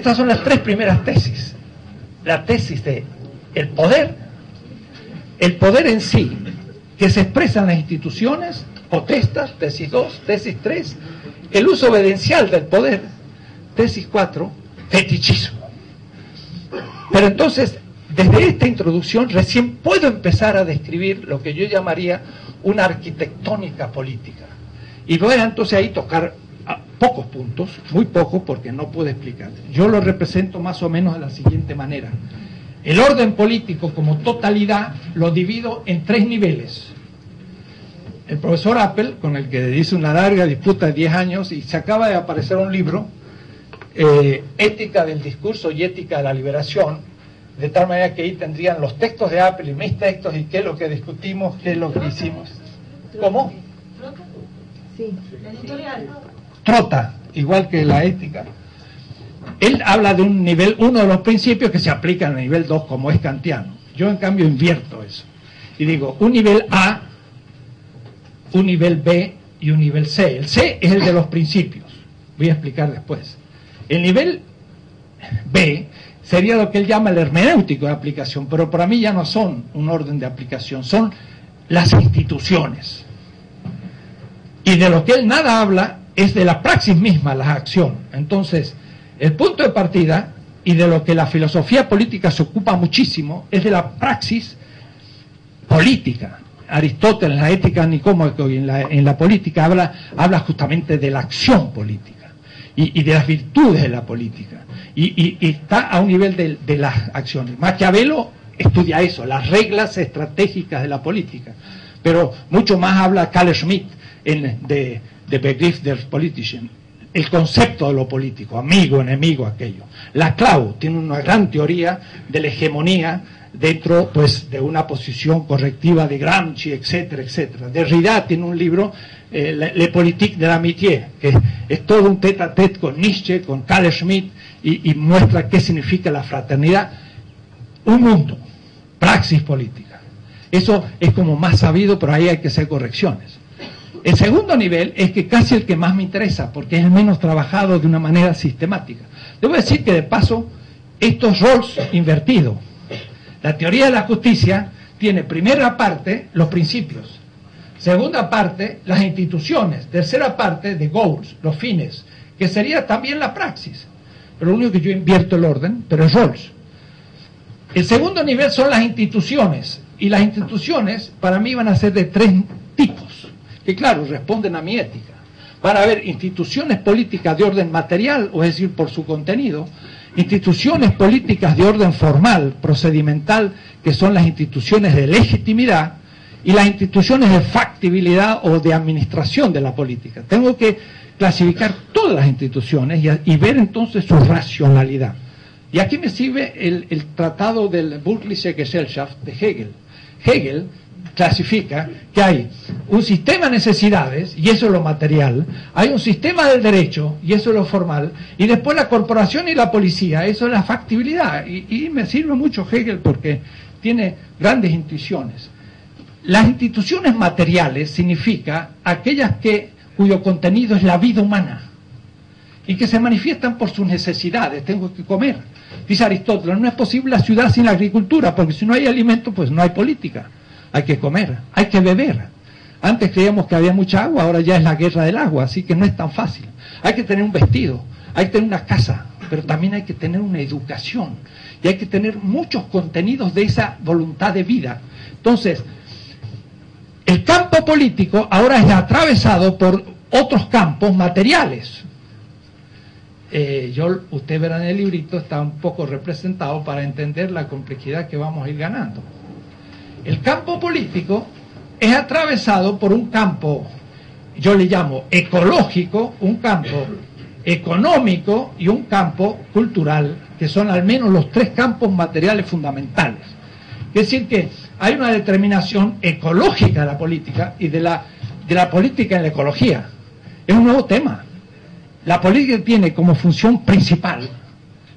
Estas son las tres primeras tesis. La tesis de el poder en sí, que se expresa en las instituciones, potestas, tesis 2, tesis 3, el uso evidencial del poder, tesis 4, fetichismo. Pero entonces, desde esta introducción recién puedo empezar a describir lo que yo llamaría una arquitectónica política. Y voy a entonces ahí tocar pocos puntos, muy pocos porque no puedo explicar. Yo lo represento más o menos de la siguiente manera. El orden político como totalidad lo divido en 3 niveles. El profesor Appel, con el que hice una larga disputa de 10 años, y se acaba de aparecer un libro, Ética del discurso y ética de la liberación, de tal manera que ahí tendrían los textos de Appel y mis textos y qué es lo que discutimos, qué es lo que hicimos. ¿Cómo? Sí, la editorial. Trota, igual que la ética. Él habla de un nivel, uno de los principios que se aplica en el nivel 2 como es kantiano. Yo en cambio invierto eso. Y digo, un nivel A, un nivel B y un nivel C. El C es el de los principios. Voy a explicar después. El nivel B sería lo que él llama el hermenéutico de aplicación, pero para mí ya no son un orden de aplicación, son las instituciones. Y de lo que él nada habla es de la praxis misma, la acción. Entonces, el punto de partida, y de lo que la filosofía política se ocupa muchísimo, es de la praxis política. Aristóteles, en la ética nicómaco y en la política, habla justamente de la acción política y de las virtudes de la política. Y está a un nivel de las acciones. Maquiavelo estudia eso, las reglas estratégicas de la política. Pero mucho más habla Carl Schmitt de Begriff der Politischen, el concepto de lo político, amigo, enemigo, aquello. Laclau tiene una gran teoría de la hegemonía dentro pues de una posición correctiva de Gramsci, etcétera, etcétera. Derrida tiene un libro, Le Politique de l'Amitié, que es todo un tete a tete con Nietzsche, con Carl Schmitt, y muestra qué significa la fraternidad. Un mundo, praxis política. Eso es como más sabido, pero ahí hay que hacer correcciones. El segundo nivel es que casi el que más me interesa, porque es el menos trabajado de una manera sistemática. Debo decir que de paso, estos roles invertidos. La teoría de la justicia tiene primera parte los principios, segunda parte las instituciones, tercera parte de goals, los fines, que sería también la praxis. Pero lo único que yo invierto el orden, pero es roles. El segundo nivel son las instituciones, y las instituciones para mí van a ser de 3 tipos, que claro, responden a mi ética. Van a haber instituciones políticas de orden material, o es decir, por su contenido, instituciones políticas de orden formal, procedimental, que son las instituciones de legitimidad, y las instituciones de factibilidad o de administración de la política. Tengo que clasificar todas las instituciones y ver entonces su racionalidad. Y aquí me sirve el tratado del Bürgerliche Gesellschaft de Hegel. Hegel clasifica que hay un sistema de necesidades, y eso es lo material, hay un sistema del derecho, y eso es lo formal, y después la corporación y la policía, eso es la factibilidad, y me sirve mucho Hegel porque tiene grandes intuiciones. Las instituciones materiales significa aquellas cuyo contenido es la vida humana, y que se manifiestan por sus necesidades. Tengo que comer. Dice Aristóteles, no es posible la ciudad sin la agricultura, porque si no hay alimento, pues no hay política. Hay que comer, hay que beber. Antes creíamos que había mucha agua, ahora ya es la guerra del agua, así que no es tan fácil. Hay que tener un vestido, hay que tener una casa, pero también hay que tener una educación, y hay que tener muchos contenidos de esa voluntad de vida. Entonces, el campo político ahora es atravesado por otros campos materiales. Usted verá en el librito, está un poco representado para entender la complejidad que vamos a ir ganando. El campo político es atravesado por un campo, yo le llamo ecológico, un campo económico y un campo cultural, que son al menos los 3 campos materiales fundamentales. Es decir que hay una determinación ecológica de la política y de la política en la ecología. Es un nuevo tema. La política tiene como función principal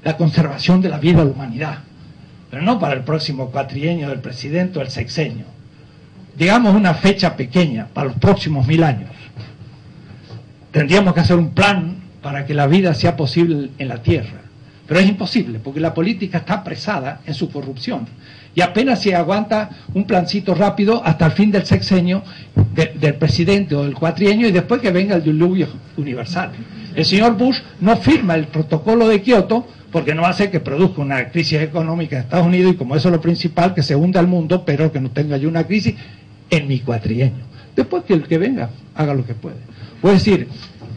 la conservación de la vida de la humanidad, pero no para el próximo cuatrienio del presidente o el sexenio. Digamos una fecha pequeña, para los próximos 1000 años. Tendríamos que hacer un plan para que la vida sea posible en la Tierra. Pero es imposible, porque la política está apresada en su corrupción. Y apenas se aguanta un plancito rápido hasta el fin del sexenio del presidente o del cuatrienio, y después que venga el diluvio universal. El señor Bush no firma el protocolo de Kioto porque no hace que produzca una crisis económica en Estados Unidos, y como eso es lo principal, que se hunda el mundo, pero que no tenga yo una crisis en mi cuatrienio. Después que el que venga haga lo que puede. Puede decir,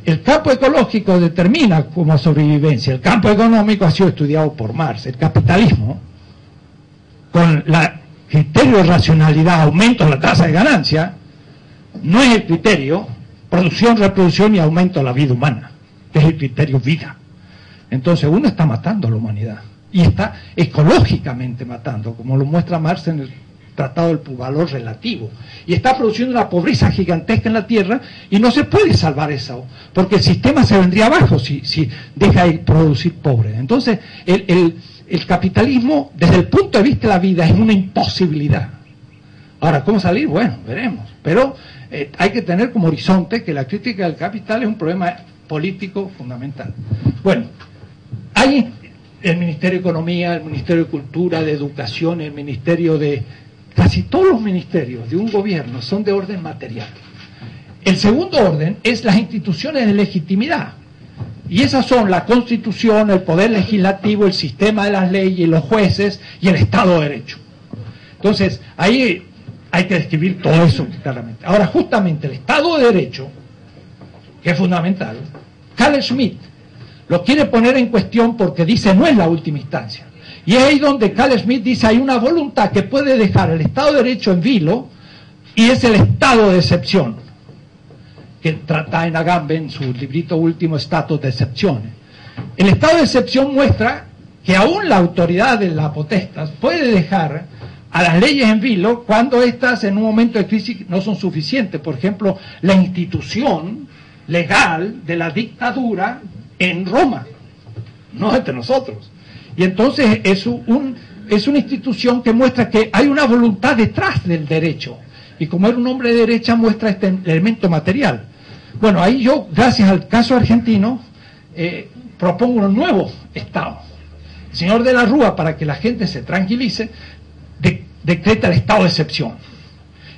el campo ecológico determina como sobrevivencia, el campo económico ha sido estudiado por Marx. El capitalismo, con el criterio de racionalidad, aumento de la tasa de ganancia, no es el criterio producción, reproducción y aumento de la vida humana, que es el criterio vida. Entonces uno está matando a la humanidad, y está ecológicamente matando, como lo muestra Marx en el Tratado del Valor Relativo, y está produciendo una pobreza gigantesca en la tierra, y no se puede salvar eso, porque el sistema se vendría abajo si deja de producir pobres. Entonces el capitalismo, desde el punto de vista de la vida, es una imposibilidad. Ahora, ¿cómo salir? Bueno, veremos, pero hay que tener como horizonte que la crítica del capital es un problema político fundamental. Bueno, hay el Ministerio de Economía, el Ministerio de Cultura, de Educación, el Ministerio de... Casi todos los ministerios de un gobierno son de orden material. El segundo orden es las instituciones de legitimidad. Y esas son la Constitución, el Poder Legislativo, el sistema de las leyes, los jueces y el Estado de Derecho. Entonces, ahí hay que describir todo eso claramente. Ahora, justamente el Estado de Derecho, que es fundamental, Carl Schmitt lo quiere poner en cuestión porque dice no es la última instancia. Y es ahí donde Carl Schmitt dice hay una voluntad que puede dejar el Estado de Derecho en vilo, y es el estado de excepción, que trata en Agamben en su librito último, Status de Excepciones. El estado de excepción muestra que aún la autoridad de la potestas puede dejar a las leyes en vilo cuando éstas en un momento de crisis no son suficientes. Por ejemplo, la institución legal de la dictadura en Roma, no entre nosotros. Y entonces es una institución que muestra que hay una voluntad detrás del derecho. Y como era un hombre de derecha, muestra este elemento material. Bueno, ahí yo, gracias al caso argentino, propongo un nuevo Estado. El señor de la Rúa, para que la gente se tranquilice, decreta el estado de excepción.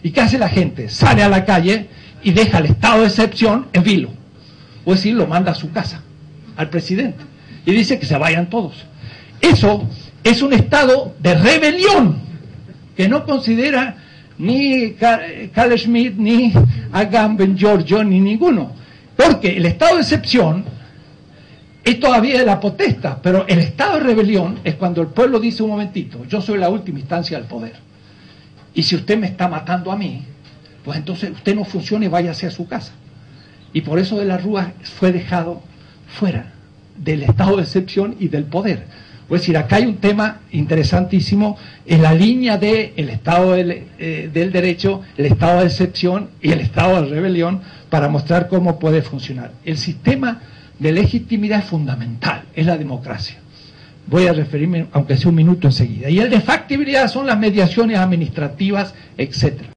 ¿Y qué hace la gente? Sale a la calle y deja el estado de excepción en vilo. O decir, lo manda a su casa, al presidente. Y dice que se vayan todos. Eso es un estado de rebelión que no considera ni Carl Schmitt, ni Agamben, Giorgio, ni ninguno. Porque el estado de excepción es todavía de la potestad, pero el estado de rebelión es cuando el pueblo dice un momentito, yo soy la última instancia del poder. Y si usted me está matando a mí, pues entonces usted no funcione y váyase a su casa. Y por eso de la Rúa fue dejado fuera del estado de excepción y del poder. Es decir, acá hay un tema interesantísimo en la línea del estado del derecho, el estado de excepción y el estado de rebelión, para mostrar cómo puede funcionar. El sistema de legitimidad es fundamental, es la democracia. Voy a referirme, aunque sea un minuto enseguida. Y el de factibilidad son las mediaciones administrativas, etc.